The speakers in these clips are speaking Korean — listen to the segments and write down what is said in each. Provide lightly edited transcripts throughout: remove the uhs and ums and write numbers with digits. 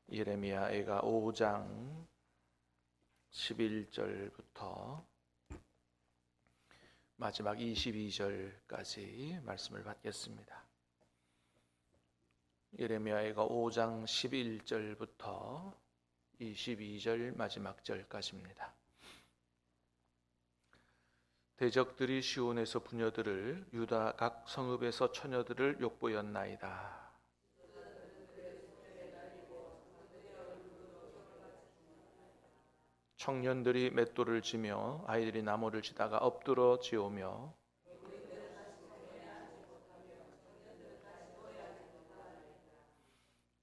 예레미야가 5장 11절부터 마지막 22절까지 말씀을 받겠습니다. 예레미야가 5장 11절부터 22절 마지막 절까지입니다. 대적들이 시온에서 부녀들을, 유다 각 성읍에서 처녀들을 욕보였나이다. 청년들이 맷돌을 지며 아이들이 나무를 지다가 엎드러 지오며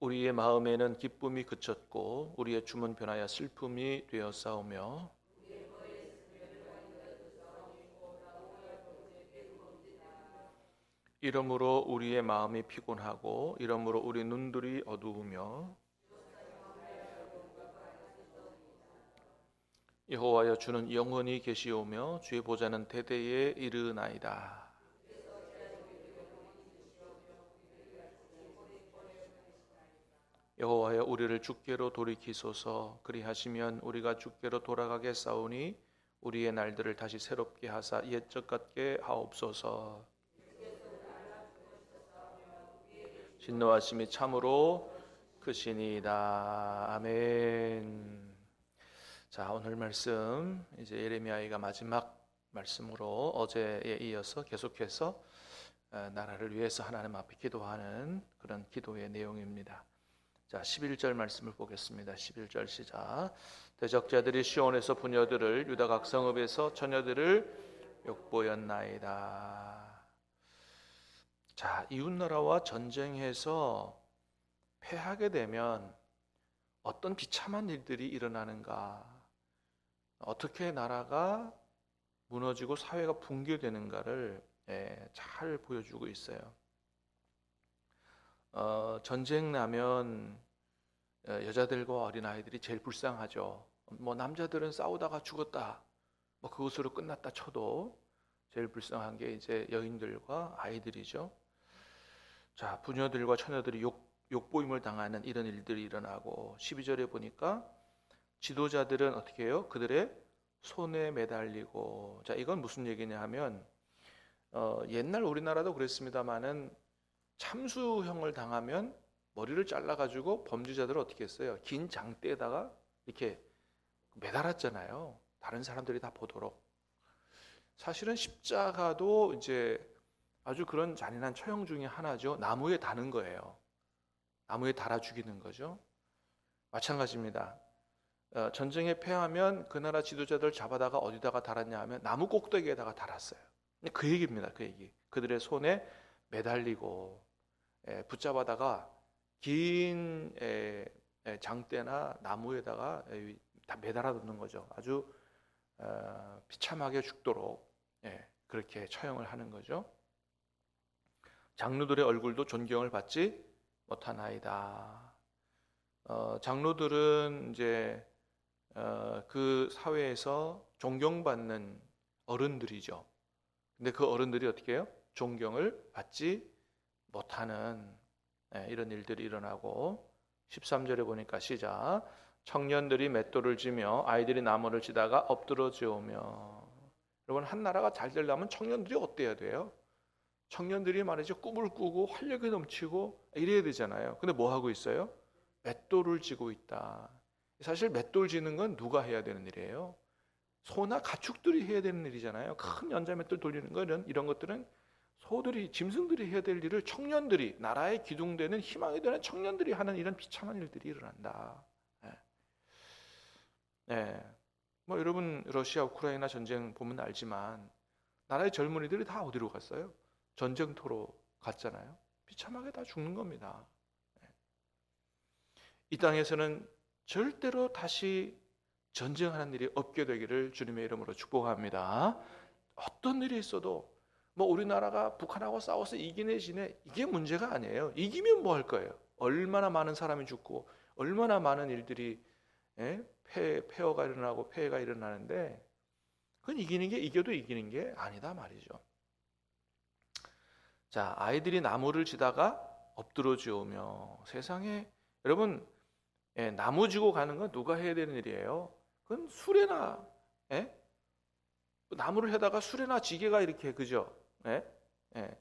우리의 마음에는 기쁨이 그쳤고 우리의 춤은 변하여 슬픔이 되었사오며 이러므로 우리의 마음이 피곤하고 이러므로 우리 눈들이 어두우며 여호와여 주는 영원히 계시오며 주의 보좌는 대대에 이르나이다. 여호와여 우리를 주께로 돌이키소서. 그리하시면 우리가 주께로 돌아가겠사오니 우리의 날들을 다시 새롭게 하사 옛적 같게 하옵소서. 진노하심이 참으로 크시니이다. 아멘. 자, 오늘 말씀 이제 예레미야가 마지막 말씀으로 어제에 이어서 계속해서 나라를 위해서 하나님 앞에 기도하는 그런 기도의 내용입니다. 자, 11절 말씀을 보겠습니다. 11절 시작. 대적자들이 시온에서 부녀들을, 유다 각 성읍에서 처녀들을 욕보였나이다. 자, 이웃나라와 전쟁해서 패하게 되면 어떤 비참한 일들이 일어나는가, 어떻게 나라가 무너지고 사회가 붕괴되는가를 잘 보여주고 있어요. 전쟁 나면 여자들과 어린아이들이 제일 불쌍하죠. 뭐 남자들은 싸우다가 죽었다, 뭐 그것으로 끝났다 쳐도 제일 불쌍한 게 이제 여인들과 아이들이죠. 자, 부녀들과 처녀들이 욕보임을 당하는 이런 일들이 일어나고, 12절에 보니까 지도자들은 어떻게 해요? 그들의 손에 매달리고. 자, 이건 무슨 얘기냐 하면 옛날 우리나라도 그랬습니다마는 참수형을 당하면 머리를 잘라가지고 범죄자들을 어떻게 했어요? 긴 장대에다가 이렇게 매달았잖아요. 다른 사람들이 다 보도록. 사실은 십자가도 이제 아주 그런 잔인한 처형 중에 하나죠. 나무에 다는 거예요. 나무에 달아 죽이는 거죠. 마찬가지입니다. 전쟁에 패하면 그 나라 지도자들 잡아다가 어디다가 달았냐 하면 나무 꼭대기에다가 달았어요. 그 얘기입니다. 그 얘기. 그들의 손에 매달리고 붙잡아다가 긴 장대나 나무에다가 다 매달아 놓는 거죠. 아주 비참하게 죽도록 그렇게 처형을 하는 거죠. 장로들의 얼굴도 존경을 받지 못하나이다. 장로들은 이제 그 사회에서 존경받는 어른들이죠. 근데 그 어른들이 어떻게 해요? 존경을 받지 못하는 이런 일들이 일어나고, 13절에 보니까 시작. 청년들이 맷돌을 지며 아이들이 나무를 지다가 엎드러 지오며. 여러분, 한 나라가 잘 되려면 청년들이 어때야 돼요? 청년들이 말이죠, 꿈을 꾸고 활력이 넘치고 이래야 되잖아요. 근데 뭐 하고 있어요? 맷돌을 지고 있다. 사실 맷돌 지는 건 누가 해야 되는 일이에요? 소나 가축들이 해야 되는 일이잖아요. 큰 연자 맷돌 돌리는 거, 이런 것들은 소들이, 짐승들이 해야 될 일을 청년들이, 나라의 기둥되는 희망이 되는 청년들이 하는 이런 비참한 일들이 일어난다. 뭐 여러분 러시아 우크라이나 전쟁 보면 알지만 나라의 젊은이들이 다 어디로 갔어요? 전쟁터로 갔잖아요. 비참하게 다 죽는 겁니다. 이 땅에서는 절대로 다시 전쟁하는 일이 없게 되기를 주님의 이름으로 축복합니다. 어떤 일이 있어도 뭐 우리나라가 북한하고 싸워서 이기네 지네, 이게 문제가 아니에요. 이기면 뭐 할 거예요? 얼마나 많은 사람이 죽고 얼마나 많은 일들이 폐허가 일어나고 폐해가 일어나는데, 그건 이겨도 이기는 게 아니다 말이죠. 자, 아이들이 나무를 지다가 엎드러 지오며. 세상에 여러분, 나무 지고 가는 건 누가 해야 되는 일이에요? 그건 수레나, 예? 나무를 해다가 수레나 지게가 이렇게, 그죠? 예? 예.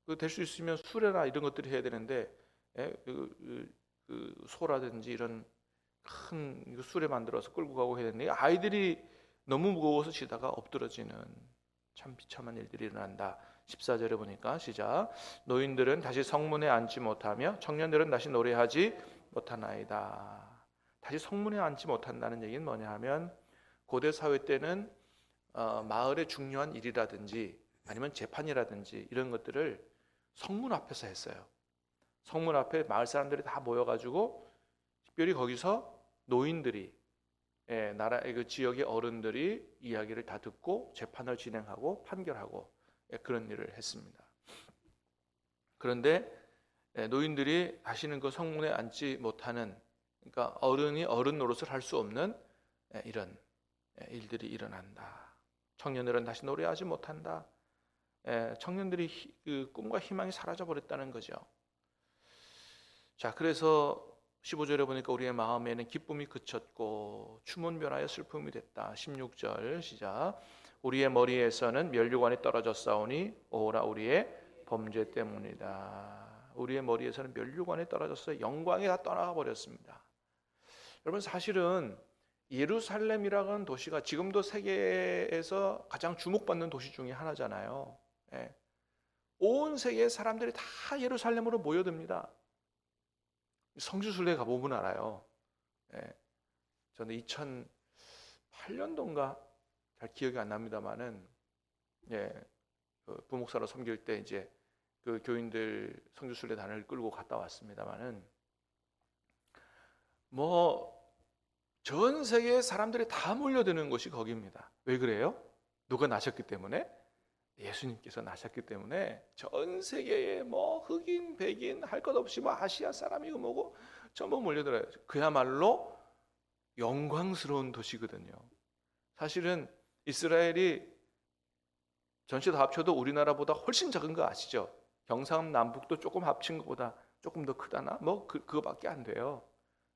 그 될 수 있으면 수레나 이런 것들이 해야 되는데, 예? 그 소라든지 이런 큰 수레 만들어서 끌고 가고 해야 되는데, 아이들이 너무 무거워서 지다가 엎드러지는 참 비참한 일들이 일어난다. 14절에 보니까 시작. 노인들은 다시 성문에 앉지 못하며 청년들은 다시 노래하지 못하나이다. 다시 성문에 앉지 못한다는 얘기는 뭐냐 하면, 고대 사회 때는 마을의 중요한 일이라든지 아니면 재판이라든지 이런 것들을 성문 앞에서 했어요. 성문 앞에 마을 사람들이 다 모여가지고 특별히 거기서 노인들이, 나라의 그 지역의 어른들이 이야기를 다 듣고 재판을 진행하고 판결하고, 그런 일을 했습니다. 그런데 노인들이 다시는 그 성문에 앉지 못하는, 그러니까 어른이 어른 노릇을 할 수 없는 이런 일들이 일어난다. 청년들은 다시 노래하지 못한다. 청년들이 그 꿈과 희망이 사라져 버렸다는 거죠. 자, 그래서 15절에 보니까 우리의 마음에는 기쁨이 그쳤고 춤은 변하여 슬픔이 됐다. 16절 시작. 우리의 머리에서는 면류관이 떨어졌사오니 오라 우리의 범죄 때문이다. 우리의 머리에서는 면류관이 떨어졌어요. 영광이 다 떠나가 버렸습니다. 여러분, 사실은 예루살렘이라는 도시가 지금도 세계에서 가장 주목받는 도시 중에 하나잖아요. 온 세계의 사람들이 다 예루살렘으로 모여듭니다. 성지순례 가보면 알아요. 저는 2008년도인가 잘 기억이 안 납니다만은, 부목사로 섬길 때 이제 그 교인들 성지순례단을 끌고 갔다 왔습니다만은, 전 세계의 사람들이 다 몰려드는 곳이 거기입니다. 왜 그래요? 누가 나셨기 때문에? 예수님께서 나셨기 때문에 전 세계에 흑인, 백인 할 것 없이 아시아 사람이고 뭐고 전부 몰려들어요. 그야말로 영광스러운 도시거든요. 사실은 이스라엘이 전체 다 합쳐도 우리나라보다 훨씬 작은 거 아시죠? 경상남북도 조금 합친 것보다 조금 더 크다나? 그거밖에 안 돼요.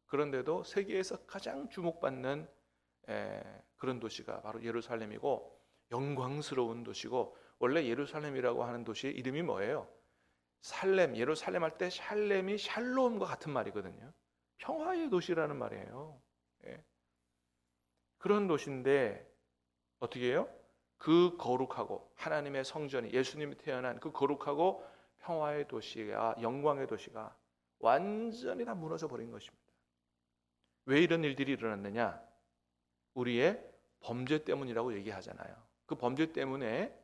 그런데도 세계에서 가장 주목받는 그런 도시가 바로 예루살렘이고, 영광스러운 도시고, 원래 예루살렘이라고 하는 도시의 이름이 뭐예요? 살렘, 예루살렘 할 때 샬렘이 샬롬과 같은 말이거든요. 평화의 도시라는 말이에요. 그런 도시인데 어떻게 해요? 그 거룩하고 하나님의 성전이, 예수님이 태어난 그 거룩하고 평화의 도시가, 영광의 도시가 완전히 다 무너져 버린 것입니다. 왜 이런 일들이 일어났느냐? 우리의 범죄 때문이라고 얘기하잖아요. 그 범죄 때문에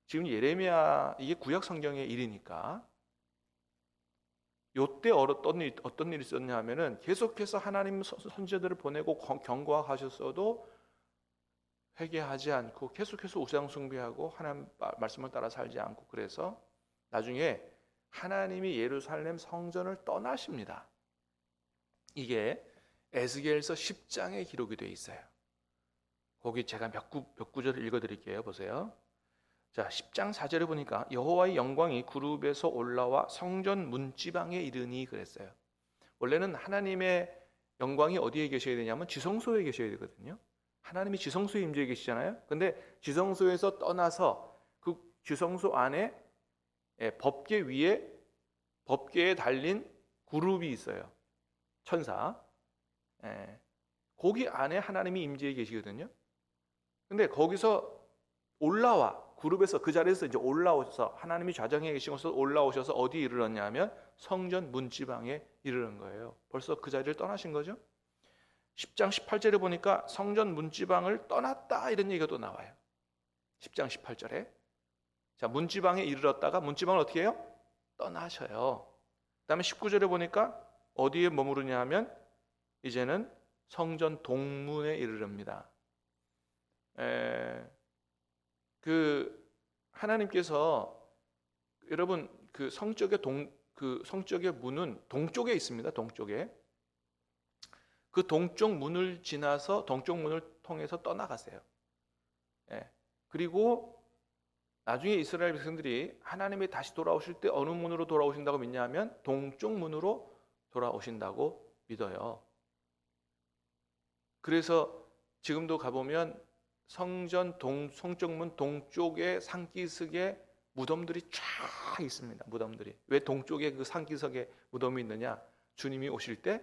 지금 예레미야, 이게 구약 성경의 일이니까, 요때 어떤 일이 있었냐 하면은, 계속해서 하나님 선지자들을 보내고 경고하셨어도 회개하지 않고 계속해서 우상 숭배하고 하나님 말씀을 따라 살지 않고, 그래서 나중에 하나님이 예루살렘 성전을 떠나십니다. 이게 에스겔서 10장에 기록이 되어 있어요. 거기 제가 몇 구절을 읽어드릴게요. 보세요. 자, 10장 4절에 보니까 여호와의 영광이 구룹에서 올라와 성전 문지방에 이르니 그랬어요. 원래는 하나님의 영광이 어디에 계셔야 되냐면 지성소에 계셔야 되거든요. 하나님이 지성소에 임재해 계시잖아요. 근데 지성소에서 떠나서 그 지성소 안에 법궤 위에, 법궤에 달린 구룹이 있어요. 천사. 거기 안에 하나님이 임재해 계시거든요. 근데 거기서 올라와, 그룹에서 그 자리에서 이제 올라오셔서 하나님이 좌정해 계신 곳에서 올라오셔서 어디에 이르렀냐면 성전 문지방에 이르는 거예요. 벌써 그 자리를 떠나신 거죠. 10장 18절에 보니까 성전 문지방을 떠났다 이런 얘기가 또 나와요. 10장 18절에. 자, 문지방에 이르렀다가 문지방을 어떻게 해요? 떠나셔요. 그 다음에 19절에 보니까 어디에 머무르냐 하면 이제는 성전 동문에 이르릅니다. 그 하나님께서, 여러분, 그 성적의 문은 동쪽에 있습니다. 동쪽에. 그 동쪽 문을 지나서 동쪽 문을 통해서 떠나가세요. 그리고 나중에 이스라엘 백성들이 하나님이 다시 돌아오실 때 어느 문으로 돌아오신다고 믿냐 하면 동쪽 문으로 돌아오신다고 믿어요. 그래서 지금도 가보면 성전 성정문 동쪽에 상기석에 무덤들이 쫙 있습니다. 무덤들이. 왜 동쪽에 그 상기석에 무덤이 있느냐? 주님이 오실 때,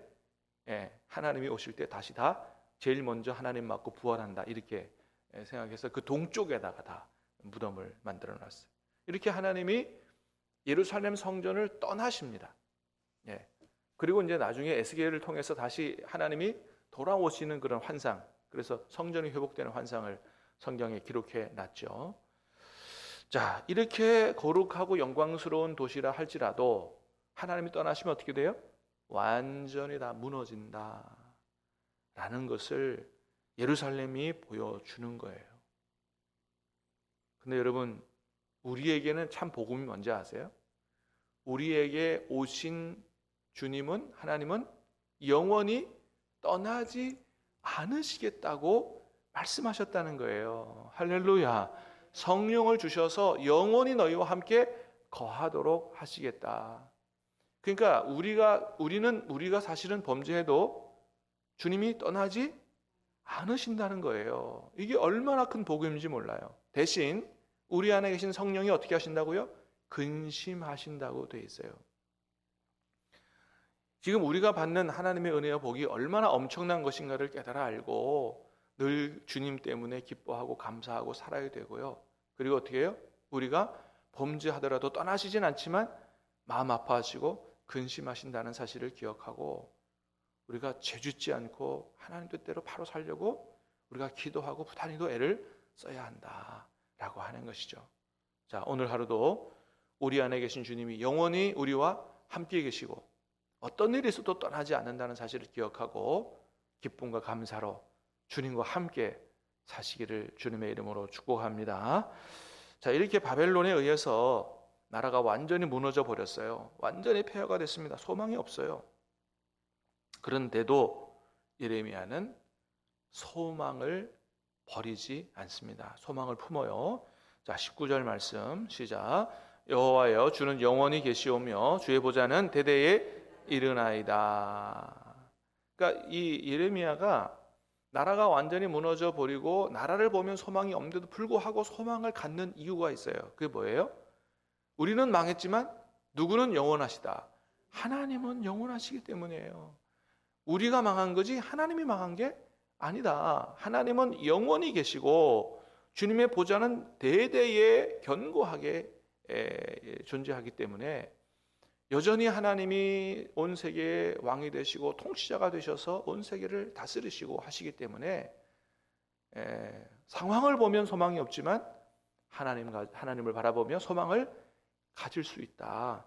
하나님이 오실 때 다시 다 제일 먼저 하나님 맞고 부활한다, 이렇게 생각해서 그 동쪽에다가 다 무덤을 만들어 놨어요. 이렇게 하나님이 예루살렘 성전을 떠나십니다. 그리고 이제 나중에 에스겔을 통해서 다시 하나님이 돌아오시는 그런 환상, 그래서 성전이 회복되는 환상을 성경에 기록해 놨죠. 자, 이렇게 거룩하고 영광스러운 도시라 할지라도 하나님이 떠나시면 어떻게 돼요? 완전히 다 무너진다 라는 것을 예루살렘이 보여주는 거예요. 근데 여러분, 우리에게는 참 복음이 뭔지 아세요? 우리에게 오신 주님은, 하나님은 영원히 떠나지 않으시겠다고 말씀하셨다는 거예요. 할렐루야. 성령을 주셔서 영원히 너희와 함께 거하도록 하시겠다. 그러니까 우리가 사실은 범죄해도 주님이 떠나지 않으신다는 거예요. 이게 얼마나 큰 복음인지 몰라요. 대신 우리 안에 계신 성령이 어떻게 하신다고요? 근심하신다고 돼 있어요. 지금 우리가 받는 하나님의 은혜와 복이 얼마나 엄청난 것인가를 깨달아 알고 늘 주님 때문에 기뻐하고 감사하고 살아야 되고요. 그리고 어떻게 해요? 우리가 범죄하더라도 떠나시진 않지만 마음 아파하시고 근심하신다는 사실을 기억하고 우리가 죄짓지 않고 하나님 뜻대로 바로 살려고 우리가 기도하고 부단히도 애를 써야 한다라고 하는 것이죠. 자, 오늘 하루도 우리 안에 계신 주님이 영원히 우리와 함께 계시고 어떤 일이 있어도 떠나지 않는다는 사실을 기억하고 기쁨과 감사로 주님과 함께 사시기를 주님의 이름으로 축복합니다. 자, 이렇게 바벨론에 의해서 나라가 완전히 무너져 버렸어요. 완전히 폐허가 됐습니다. 소망이 없어요. 그런데도 예레미야는 소망을 버리지 않습니다. 소망을 품어요. 자, 19절 말씀 시작. 여호와여, 주는 영원히 계시오며 주의 보좌는 대대에 이르나이다. 그러니까 이 예레미야가 나라가 완전히 무너져 버리고 나라를 보면 소망이 없는데도 불구하고 소망을 갖는 이유가 있어요. 그게 뭐예요? 우리는 망했지만 누구는 영원하시다. 하나님은 영원하시기 때문이에요. 우리가 망한 거지 하나님이 망한 게 아니다. 하나님은 영원히 계시고 주님의 보좌는 대대에 견고하게 존재하기 때문에 여전히 하나님이 온 세계의 왕이 되시고 통치자가 되셔서 온 세계를 다스리시고 하시기 때문에 상황을 보면 소망이 없지만 하나님을 바라보며 소망을 가질 수 있다.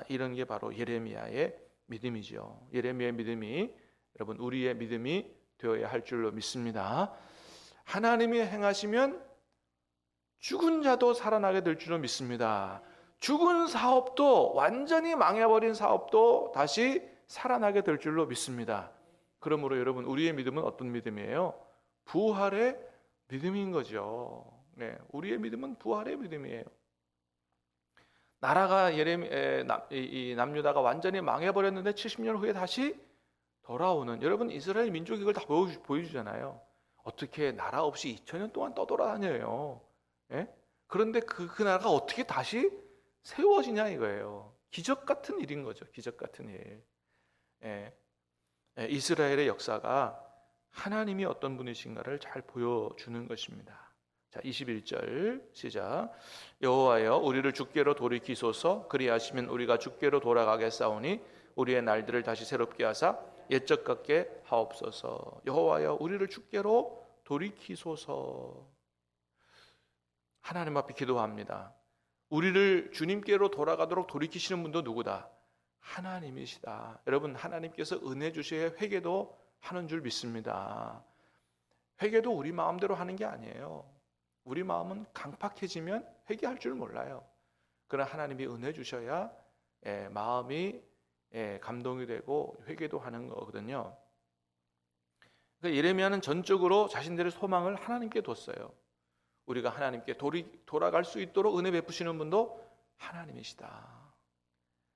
이런 게 바로 예레미야의 믿음이죠. 예레미야의 믿음이 여러분 우리의 믿음이 되어야 할 줄로 믿습니다. 하나님이 행하시면 죽은 자도 살아나게 될 줄로 믿습니다. 죽은 사업도, 완전히 망해버린 사업도 다시 살아나게 될 줄로 믿습니다. 그러므로 여러분 우리의 믿음은 어떤 믿음이에요? 부활의 믿음인 거죠. 네, 우리의 믿음은 부활의 믿음이에요. 나라가 남유다가 완전히 망해버렸는데 70년 후에 다시 돌아오는, 여러분 이스라엘 민족이 이걸 다 보여주잖아요. 어떻게 나라 없이 2000년 동안 떠돌아다녀요. 그런데 그 나라가 어떻게 다시 세워지냐 이거예요. 기적 같은 일인 거죠. 기적 같은 일. 이스라엘의 역사가 하나님이 어떤 분이신가를 잘 보여주는 것입니다. 자, 21절 시작. 여호와여, 우리를 주께로 돌이키소서. 그리하시면 우리가 주께로 돌아가겠사오니 우리의 날들을 다시 새롭게 하사 옛적 같게 하옵소서. 여호와여, 우리를 주께로 돌이키소서. 하나님 앞에 기도합니다. 우리를 주님께로 돌아가도록 돌이키시는 분도 누구다? 하나님이시다. 여러분, 하나님께서 은혜 주셔야 회개도 하는 줄 믿습니다. 회개도 우리 마음대로 하는 게 아니에요. 우리 마음은 강팍해지면 회개할 줄 몰라요. 그러나 하나님이 은혜 주셔야 마음이 감동이 되고 회개도 하는 거거든요. 그러니까 예레미야는 전적으로 자신들의 소망을 하나님께 뒀어요. 우리가 하나님께 돌아갈 수 있도록 은혜 베푸시는 분도 하나님이시다.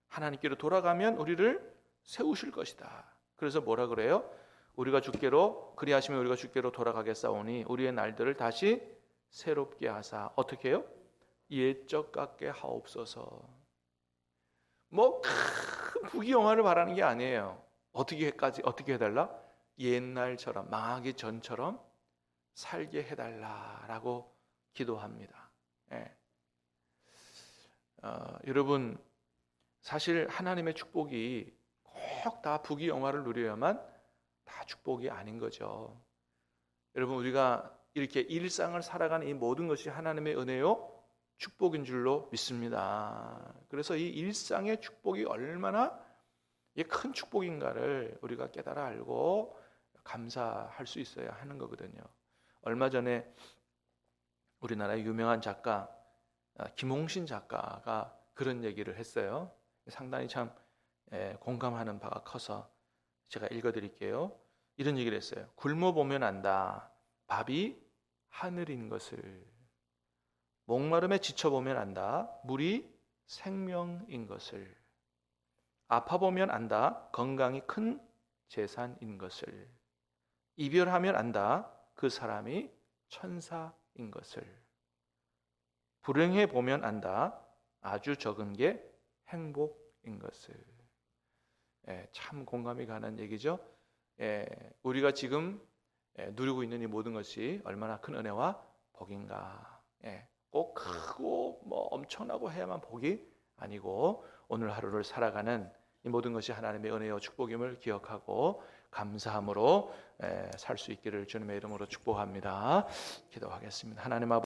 하나님께로 돌아가면 우리를 세우실 것이다. 그래서 뭐라 그래요? 우리가 주께로 그리하시면 우리가 주께로 돌아가겠사오니 우리의 날들을 다시 새롭게 하사 어떻게 해요? 옛적 같게 하옵소서. 뭐 큰 부귀영화를 바라는 게 아니에요. 어떻게 해달라? 옛날처럼 망하기 전처럼 살게 해달라라고 기도합니다. 예. 여러분 사실 하나님의 축복이 꼭 다 부귀영화를 누려야만 다 축복이 아닌 거죠. 여러분 우리가 이렇게 일상을 살아가는 이 모든 것이 하나님의 은혜요 축복인 줄로 믿습니다. 그래서 이 일상의 축복이 얼마나 큰 축복인가를 우리가 깨달아 알고 감사할 수 있어야 하는 거거든요. 얼마 전에 우리나라의 유명한 작가 김홍신 작가가 그런 얘기를 했어요. 상당히 참 공감하는 바가 커서 제가 읽어드릴게요. 이런 얘기를 했어요. 굶어보면 안다. 밥이 하늘인 것을. 목마름에 지쳐보면 안다. 물이 생명인 것을. 아파보면 안다. 건강이 큰 재산인 것을. 이별하면 안다. 그 사람이 천사인 것을. 불행해 보면 안다. 아주 적은 게 행복인 것을. 참 공감이 가는 얘기죠. 우리가 지금 누리고 있는 이 모든 것이 얼마나 큰 은혜와 복인가. 꼭 크고 뭐 엄청나고 해야만 복이 아니고 오늘 하루를 살아가는 이 모든 것이 하나님의 은혜와 축복임을 기억하고 감사함으로 살 수 있기를 주님의 이름으로 축복합니다. 기도하겠습니다. 하나님 아버지